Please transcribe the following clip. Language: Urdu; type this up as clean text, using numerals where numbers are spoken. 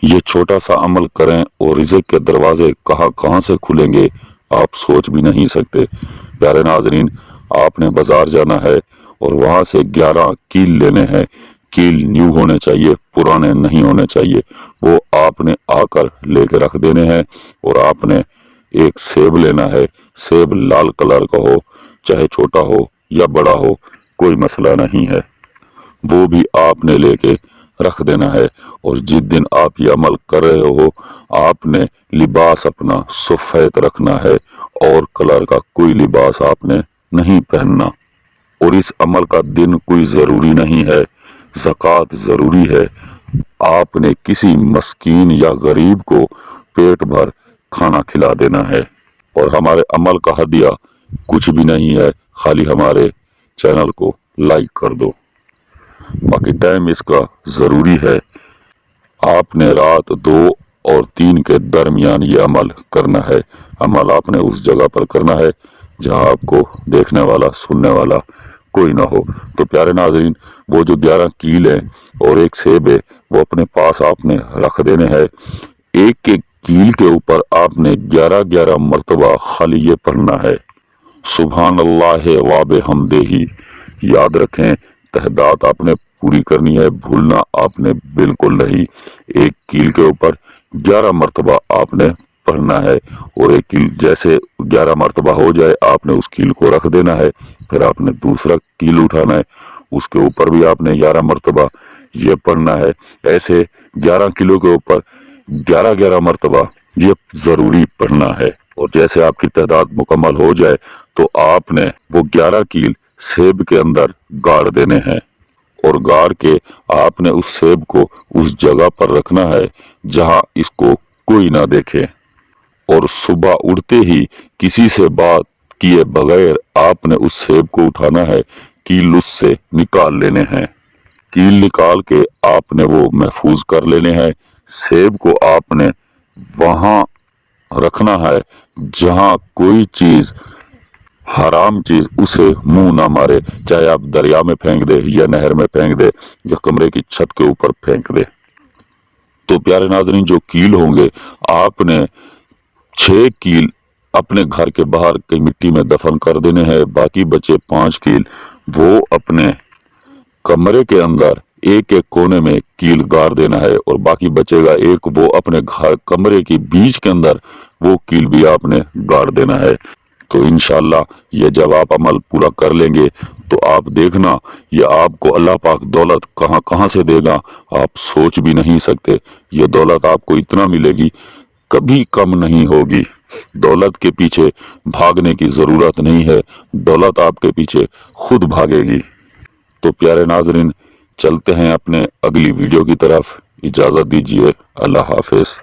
یہ چھوٹا سا عمل کریں اور رزق کے دروازے کہاں سے کھلیں گے آپ سوچ بھی نہیں سکتے۔ پیارے ناظرین، آپ نے بازار جانا ہے اور وہاں سے 11 کیل لینے ہیں۔ کیل نیو ہونے چاہیے، پرانے نہیں ہونے چاہیے۔ وہ آپ نے آ کر لے کے رکھ دینے ہیں۔ اور آپ نے ایک سیب لینا ہے۔ سیب لال کلر کا ہو، چاہے چھوٹا ہو یا بڑا ہو، کوئی مسئلہ نہیں ہے، وہ بھی آپ نے لے کے رکھ دینا ہے۔ اور جس دن آپ یہ عمل کر رہے ہو، آپ نے لباس اپنا سفید رکھنا ہے، اور کلر کا کوئی لباس آپ نے نہیں پہننا۔ اور اس عمل کا دن کوئی ضروری نہیں ہے، زکوٰۃ ضروری ہے۔ آپ نے کسی مسکین یا غریب کو پیٹ بھر کھانا کھلا دینا ہے۔ اور ہمارے عمل کا ہدیہ کچھ بھی نہیں ہے، خالی ہمارے چینل کو لائک کر دو۔ باقی ٹائم اس کا ضروری ہے۔ آپ نے رات 2 اور 3 کے درمیان یہ عمل کرنا ہے۔ عمل آپ نے اس جگہ پر کرنا ہے جہاں آپ کو دیکھنے والا سننے والا کوئی نہ ہو۔ تو پیارے ناظرین، وہ جو 11 کیل ہیں اور ایک سیب ہے، وہ اپنے پاس آپ نے رکھ دینے ہیں۔ ایک ایک کیل کے اوپر آپ نے 11 مرتبہ خالی یہ پڑھنا ہے، سبحان اللہ و بحمدہ۔ یاد رکھیں، تہداد آپ نے پوری کرنی ہے، بھولنا آپ نے بالکل نہیں۔ ایک کیل کے اوپر 11 مرتبہ آپ نے پڑھنا ہے، اور ایک کیل جیسے 11 مرتبہ ہو جائے آپ نے اس کیل کو رکھ دینا ہے۔ پھر آپ نے دوسرا کیل اٹھانا ہے، اس کے اوپر بھی آپ نے 11 مرتبہ یہ پڑھنا ہے۔ ایسے 11 کیلوں کے اوپر 11 مرتبہ یہ ضروری پڑھنا ہے۔ اور جیسے آپ کی تعداد مکمل ہو جائے تو آپ نے وہ 11 کیل سیب کے اندر گاڑ دینے ہیں، اور گاڑ کے آپ نے اس سیب کو اس جگہ پر رکھنا ہے جہاں اس کو کوئی نہ دیکھے۔ اور صبح اٹھتے ہی کسی سے بات کیے بغیر آپ نے اس سیب کو اٹھانا ہے، کیل اس سے نکال لینے ہیں۔ کیل نکال کے آپ نے وہ محفوظ کر لینے ہیں۔ سیب کو آپ نے وہاں رکھنا ہے جہاں کوئی چیز، حرام چیز اسے منہ نہ مارے، چاہے آپ دریا میں پھینک دے یا نہر میں پھینک دے یا کمرے کی چھت کے اوپر پھینک دے۔ تو پیارے ناظرین، جو کیل ہوں گے آپ نے 6 کیل اپنے گھر کے باہر کئی مٹی میں دفن کر دینے ہیں۔ باقی بچے 5 کیل وہ اپنے کمرے کے اندر ایک ایک کونے میں کیل گاڑ دینا ہے، اور باقی بچے گا ایک، وہ اپنے کمرے کی بیچ کے اندر وہ کیل بھی آپ نے گاڑ دینا ہے۔ تو انشاءاللہ یہ جب آپ عمل پورا کر لیں گے تو آپ دیکھنا، یہ آپ کو اللہ پاک دولت کہاں سے دے گا آپ سوچ بھی نہیں سکتے۔ یہ دولت آپ کو اتنا ملے گی، کبھی کم نہیں ہوگی۔ دولت کے پیچھے بھاگنے کی ضرورت نہیں ہے، دولت آپ کے پیچھے خود بھاگے گی۔ تو پیارے ناظرین، چلتے ہیں اپنے اگلی ویڈیو کی طرف۔ اجازت دیجیے، اللہ حافظ۔